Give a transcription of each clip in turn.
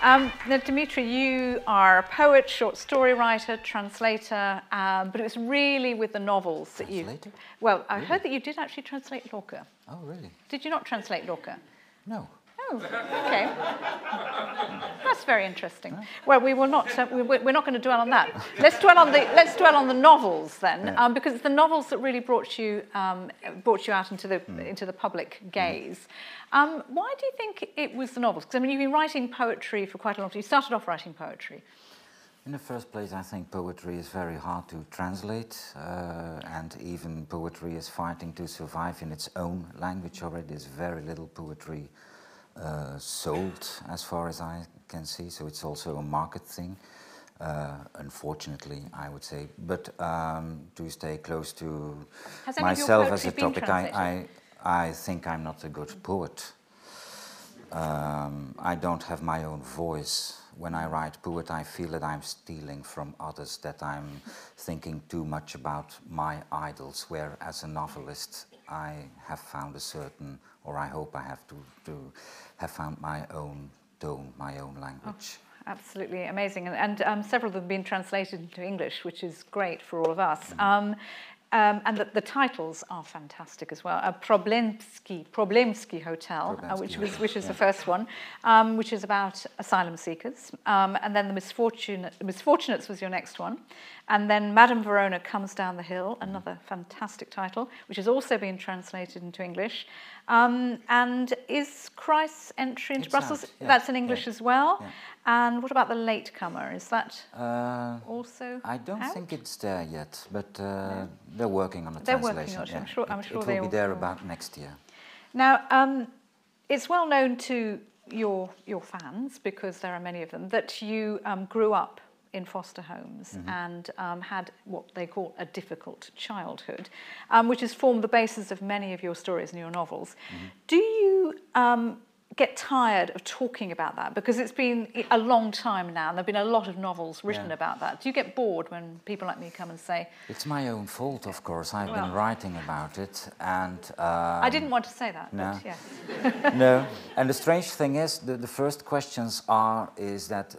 Now, Dimitri, you are a poet, short story writer, translator, but it was really with the novels that you... Translator? Well, I Really? heard that you did actually translate Lorca. Oh, really? Did you not translate Lorca? No. Oh, okay. That's very interesting. Well, we will not. We're not going to dwell on that. Let's dwell on the novels then, Yeah. because it's the novels that really brought you out into the public gaze. Why do you think it was the novels? Because I mean, you've been writing poetry for quite a long time. You started off writing poetry. In the first place, I think poetry is very hard to translate, and even poetry is fighting to survive in its own language already. There's very little poetry sold, as far as I can see, so it's also a market thing, unfortunately, I would say. But to stay close to myself as a topic, I think I'm not a good poet. I don't have my own voice. When I write poet, I feel that I'm stealing from others, that I'm thinking too much about my idols, where as a novelist I have found a certain, or I hope I have to have found my own tone, my own language. Oh, absolutely amazing. And several of them have been translated into English, which is great for all of us. And the titles are fantastic as well. Problemski Hotel, which is the first one, which is about asylum seekers. And then The Misfortunates was your next one. And then Madame Verona Comes Down the Hill, another fantastic title, which has also been translated into English. And is Christ's Entry into Brussels? Yeah. That's in English as well. Yeah. And what about The Latecomer? Is that also I don't out? think it's there yet, but they're working on a They're translation. working on it. Yeah. I'm sure it they will be there about next year. Now, it's well known to your fans, because there are many of them, that you grew up in foster homes and had what they call a difficult childhood, which has formed the basis of many of your stories and your novels. Do you get tired of talking about that? Because it's been a long time now, and there have been a lot of novels written about that. Do you get bored when people like me come and say... It's my own fault, of course. I've been writing about it, and... I didn't want to say that, no. but yes. No, and the strange thing is, the first questions is that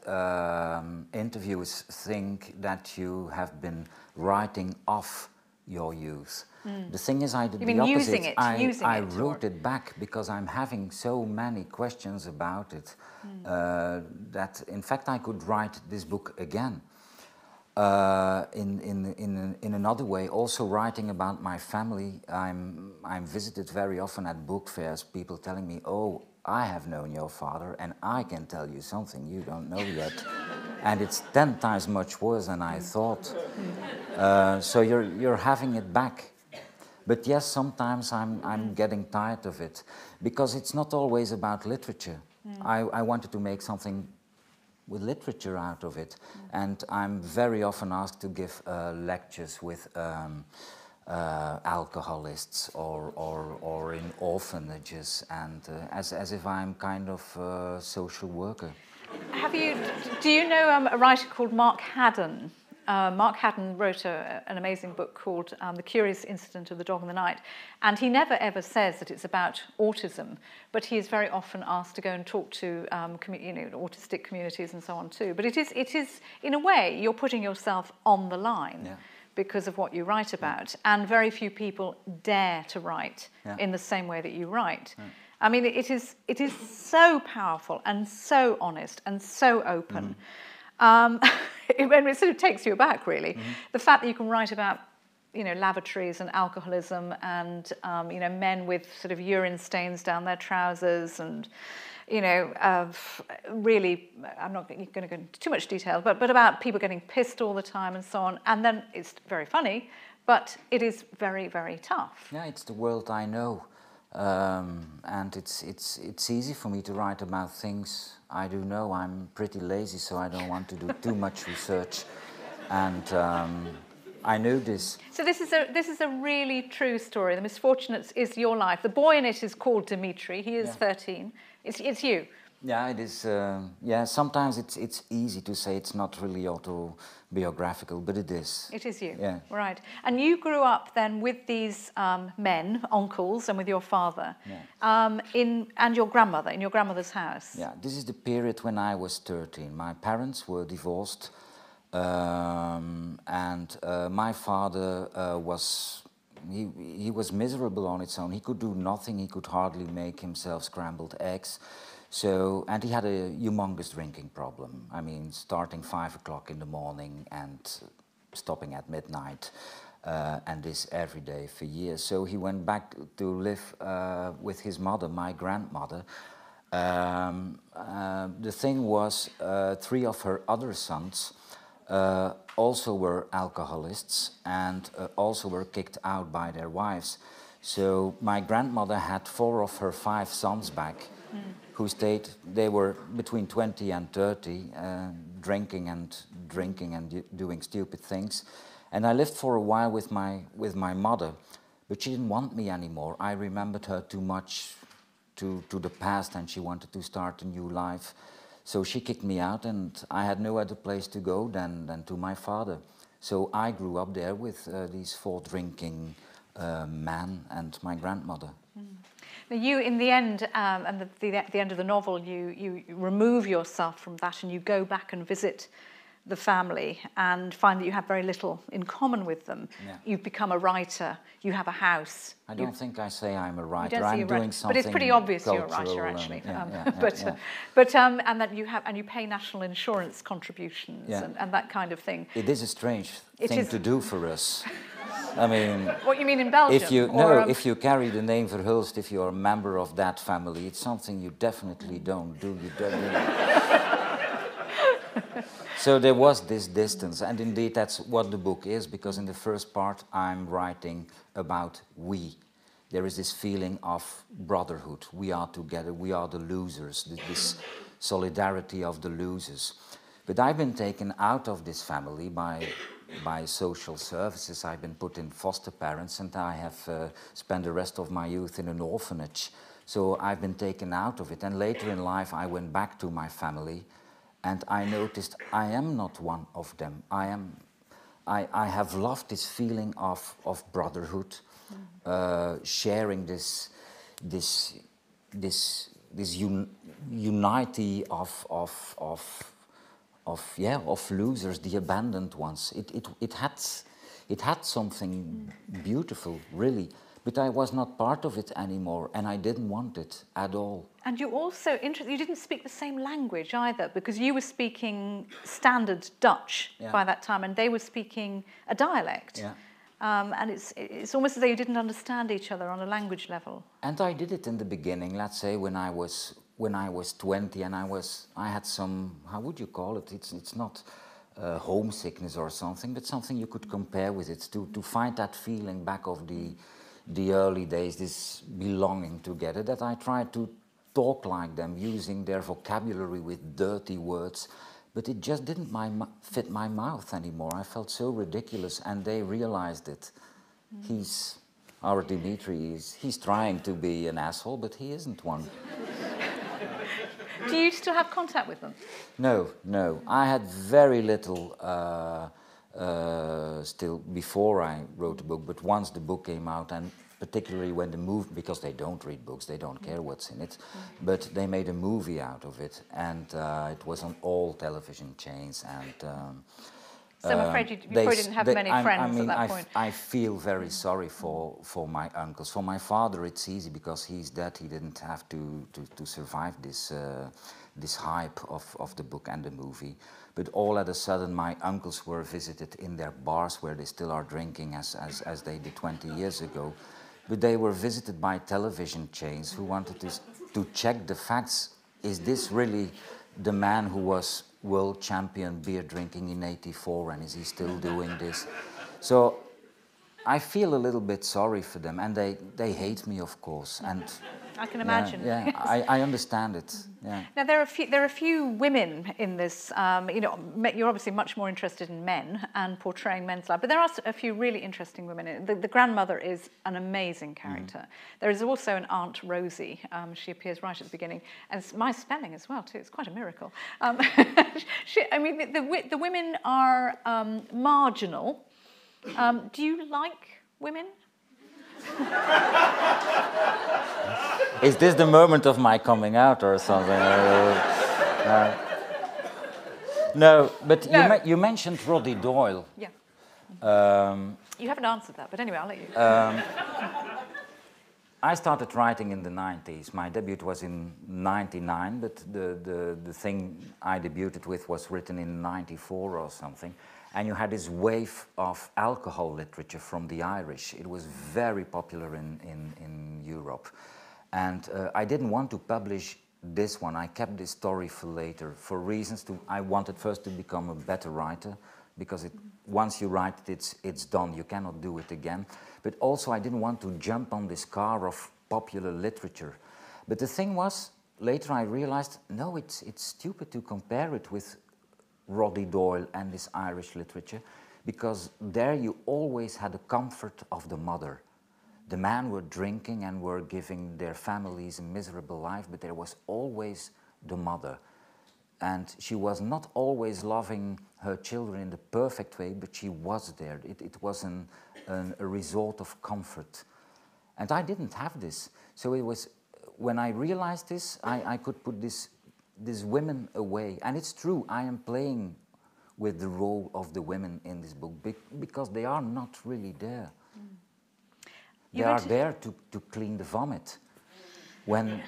interviewers think that you have been writing off your youth. The thing is, I did the opposite. I wrote it back because I'm having so many questions about it that, in fact, I could write this book again. In another way, also writing about my family. I'm visited very often at book fairs, people telling me, "Oh, I have known your father, and I can tell you something you don't know yet." And it's 10 times much worse than I thought. So you're having it back. But yes, sometimes I'm getting tired of it, because it's not always about literature. I wanted to make something with literature out of it, and I'm very often asked to give lectures with alcoholists or in orphanages, and as if I'm kind of a social worker. Do you know a writer called Mark Haddon? Mark Haddon wrote an amazing book called The Curious Incident of the Dog in the Night, and he never ever says that it's about autism, but he is very often asked to go and talk to autistic communities and so on too. But it is in a way you're putting yourself on the line because of what you write about, and very few people dare to write in the same way that you write. I mean, it is so powerful and so honest and so open. It sort of takes you aback, really. The fact that you can write about, lavatories and alcoholism and, men with sort of urine stains down their trousers and, really, I'm not going to go into too much detail, but about people getting pissed all the time and so on. And then it's very funny, but it is very, very tough. Yeah, it's the world I know. And it's easy for me to write about things I do know. I'm pretty lazy, so I don't want to do too much research, and I know this. So this is a really true story. The Misfortunates is your life. The boy in it is called Dimitri. He is 13. It's you. Yeah, it is. Yeah, sometimes it's easy to say it's not really autobiographical, but it is. It is you. Yeah. Right. And you grew up then with these men, uncles, and with your father, Yeah. and your grandmother in your grandmother's house. Yeah, this is the period when I was 13. My parents were divorced, and my father was. He was miserable on its own. He could do nothing. He could hardly make himself scrambled eggs. So, and he had a humongous drinking problem. I mean, starting 5 o'clock in the morning and stopping at midnight, and this every day for years. So he went back to live with his mother, my grandmother. The thing was, 3 of her other sons also were alcoholists and also were kicked out by their wives. So my grandmother had 4 of her 5 sons back, who stayed. They were between 20 and 30, drinking and doing stupid things. And I lived for a while with my mother, but she didn't want me anymore. I remembered her too much to the past, and she wanted to start a new life. So she kicked me out, and I had no other place to go than to my father. So I grew up there with these 4 drinking men and my grandmother. Now you, in the end, and the end of the novel, you remove yourself from that and you go back and visit the family and find that you have very little in common with them. Yeah. You've become a writer. You have a house. I don't think I say I'm a writer. You don't I'm doing something. But it's pretty obvious you're a writer, actually. And that you pay national insurance contributions and that kind of thing. It is a strange thing to do for us. I mean, what you mean in Belgium? If you carry the name Verhulst, if you're a member of that family, it's something you definitely don't do. You don't. So there was this distance, and indeed that's what the book is, because in the first part I'm writing about we. There is this feeling of brotherhood. We are together. We are the losers. This solidarity of the losers. But I've been taken out of this family by social services. I've been put in foster parents, and I have spent the rest of my youth in an orphanage. So I've been taken out of it, and later in life I went back to my family, and I noticed I am not one of them. I have loved this feeling of brotherhood, sharing this unity of losers, the abandoned ones. It had something beautiful, really, but I was not part of it anymore, and I didn't want it at all. And you also, you didn't speak the same language either, because you were speaking standard Dutch by that time, and they were speaking a dialect. Yeah. And it's almost as though you didn't understand each other on a language level. And I did it in the beginning, let's say when I was 20, and I had some, how would you call it? It's not homesickness or something, but something you could compare with it, to find that feeling back of the early days, this belonging together, that I tried to talk like them, using their vocabulary with dirty words, but it just didn't fit my mouth anymore. I felt so ridiculous, and they realized it. Our Dimitri, he's trying to be an asshole, but he isn't one. Do you still have contact with them? No. I had very little still before I wrote the book, but once the book came out, and particularly when the movie, because they don't read books, they don't care what's in it, but they made a movie out of it, and it was on all television chains, and so I'm afraid you probably didn't have many friends at that point. I feel very sorry for my uncles. For my father, it's easy because he's dead. He didn't have to survive this hype of the book and the movie. But all of a sudden, my uncles were visited in their bars where they still are drinking as they did 20 years ago. But they were visited by television chains who wanted to check the facts. Is this really the man who was world champion beer drinking in '84, and is he still doing this? So I feel a little bit sorry for them, and they hate me, of course. And I can imagine. Yeah, I understand it. Yeah. Now there are a few women in this. You know, you're obviously much more interested in men and portraying men's life, but there are a few really interesting women. The grandmother is an amazing character. There is also an Aunt Rosie. She appears right at the beginning, and it's my spelling as well too. It's quite a miracle. I mean, the women are marginal. Do you like women? Is this the moment of my coming out or something? No, but no. You mentioned Roddy Doyle. Yeah. You haven't answered that, but anyway, I'll let you. I started writing in the 90s. My debut was in 99, but the thing I debuted with was written in 94 or something. And you had this wave of alcohol literature from the Irish. It was very popular in Europe. And I didn't want to publish this one. I kept this story for later for reasons I wanted first to become a better writer, because once you write it, it's done. You cannot do it again. But also I didn't want to jump on this car of popular literature. But the thing was, later I realized, no, it's stupid to compare it with Roddy Doyle and this Irish literature, because there you always had the comfort of the mother. The men were drinking and were giving their families a miserable life, but there was always the mother. And she was not always loving her children in the perfect way, but she was there. It was a resort of comfort. And I didn't have this. So it was, when I realized this, I could put these women away. And it's true, I am playing with the role of the women in this book because they are not really there. They are there to clean the vomit. When,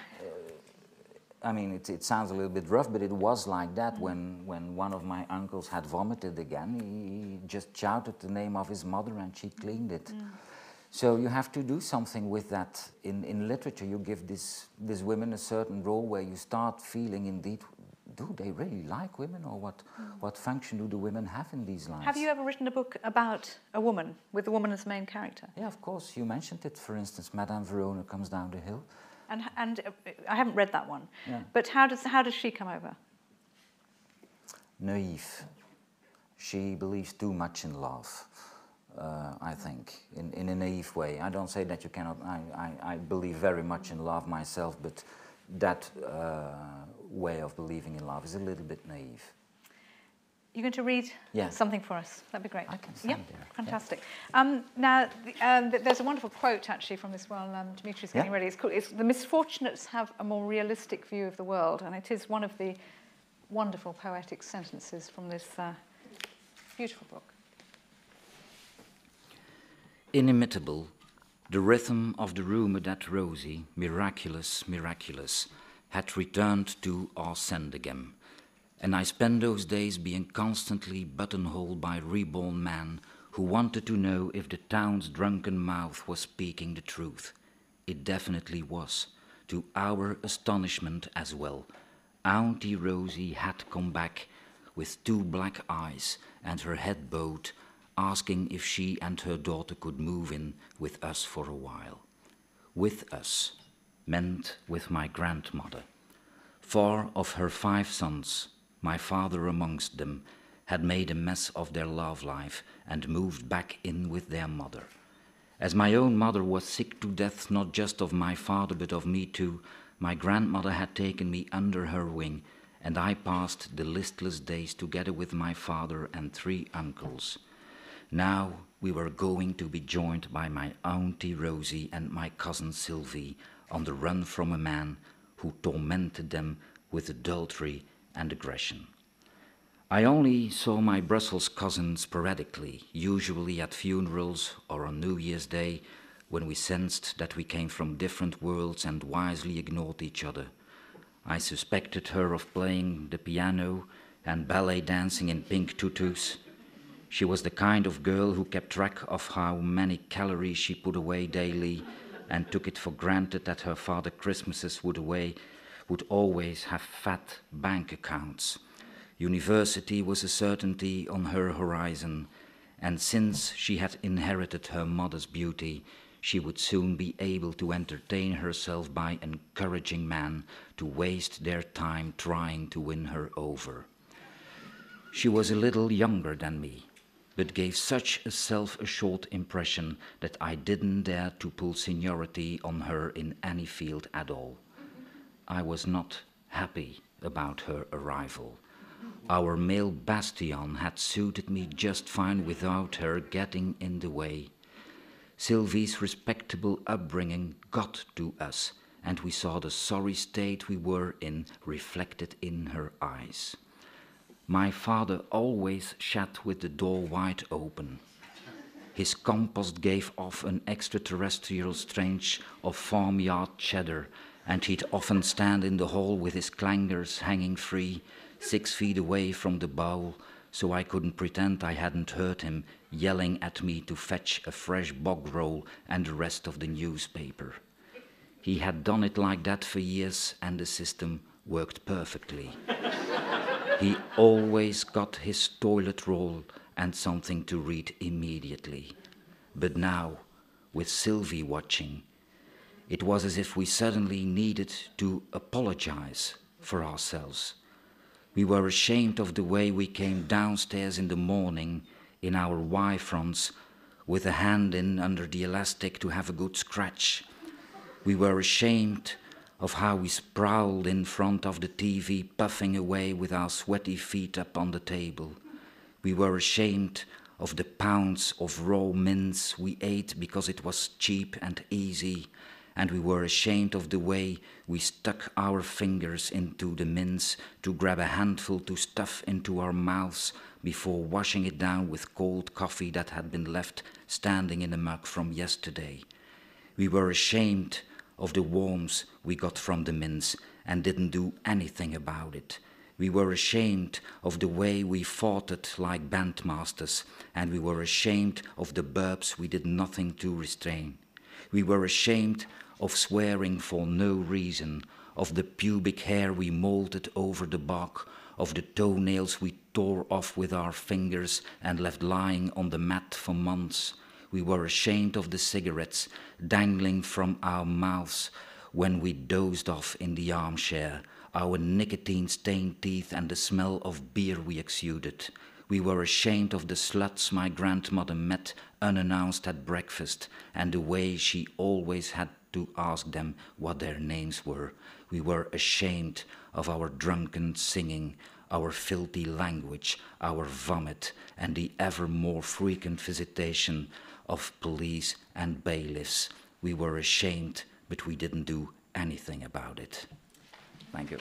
I mean, it sounds a little bit rough, but it was like that. When one of my uncles had vomited again, he just shouted the name of his mother and she cleaned it. So you have to do something with that. In literature, you give these women a certain role where you start feeling, indeed, do they really like women, or what function do the women have in these lives? Have you ever written a book about a woman, with a woman as the main character? Yeah, of course. You mentioned it, for instance, Madame Verona Comes Down the Hill. And I haven't read that one. Yeah. But how does she come over? Naive. She believes too much in love. I think, in a naive way. I don't say that you cannot, I believe very much in love myself, but that way of believing in love is a little bit naive. You're going to read something for us? That'd be great. I can stand there. Fantastic. Now, there's a wonderful quote actually from this while Dimitri's getting ready. It's the misfortunates have a more realistic view of the world, and it is one of the wonderful poetic sentences from this beautiful book. Inimitable, the rhythm of the rumour that Rosie, miraculous, had returned to our Sandegem, and I spent those days being constantly buttonholed by reborn men who wanted to know if the town's drunken mouth was speaking the truth. It definitely was, to our astonishment as well. Auntie Rosie had come back with 2 black eyes and her head bowed, asking if she and her daughter could move in with us for a while. With us meant with my grandmother. 4 of her 5 sons, my father amongst them, had made a mess of their love life and moved back in with their mother. As my own mother was sick to death, not just of my father but of me too, my grandmother had taken me under her wing, and I passed the listless days together with my father and 3 uncles. Now we were going to be joined by my Auntie Rosie and my cousin Sylvie on the run from a man who tormented them with adultery and aggression. I only saw my Brussels cousin sporadically, usually at funerals or on New Year's Day, when we sensed that we came from different worlds and wisely ignored each other. I suspected her of playing the piano and ballet dancing in pink tutus. She was the kind of girl who kept track of how many calories she put away daily and took it for granted that her father Christmases would always have fat bank accounts. University was a certainty on her horizon, and since she had inherited her mother's beauty, she would soon be able to entertain herself by encouraging men to waste their time trying to win her over. She was a little younger than me, but gave such a self-assured impression that I didn't dare to pull seniority on her in any field at all. I was not happy about her arrival. Our male bastion had suited me just fine without her getting in the way. Sylvie's respectable upbringing got to us, and we saw the sorry state we were in reflected in her eyes. My father always sat with the door wide open. His compost gave off an extraterrestrial stench of farmyard cheddar, and he'd often stand in the hall with his clangers hanging free, 6 feet away from the bowl, so I couldn't pretend I hadn't heard him yelling at me to fetch a fresh bog roll and the rest of the newspaper. He had done it like that for years, and the system worked perfectly. He always got his toilet roll and something to read immediately. But now, with Sylvie watching, it was as if we suddenly needed to apologize for ourselves. We were ashamed of the way we came downstairs in the morning in our Y-fronts with a hand in under the elastic to have a good scratch. We were ashamed of how we sprawled in front of the TV, puffing away with our sweaty feet up on the table. We were ashamed of the pounds of raw mince we ate because it was cheap and easy, and we were ashamed of the way we stuck our fingers into the mince to grab a handful to stuff into our mouths before washing it down with cold coffee that had been left standing in the mug from yesterday. We were ashamed of the worms we got from the mince and didn't do anything about it. We were ashamed of the way we fought it like bandmasters, and we were ashamed of the burps we did nothing to restrain. We were ashamed of swearing for no reason, of the pubic hair we molded over the bog, of the toenails we tore off with our fingers and left lying on the mat for months. We were ashamed of the cigarettes dangling from our mouths when we dozed off in the armchair, our nicotine-stained teeth and the smell of beer we exuded. We were ashamed of the sluts my grandmother met unannounced at breakfast and the way she always had to ask them what their names were. We were ashamed of our drunken singing, our filthy language, our vomit, and the ever more frequent visitation of police and bailiffs. We were ashamed, but we didn't do anything about it. Thank you.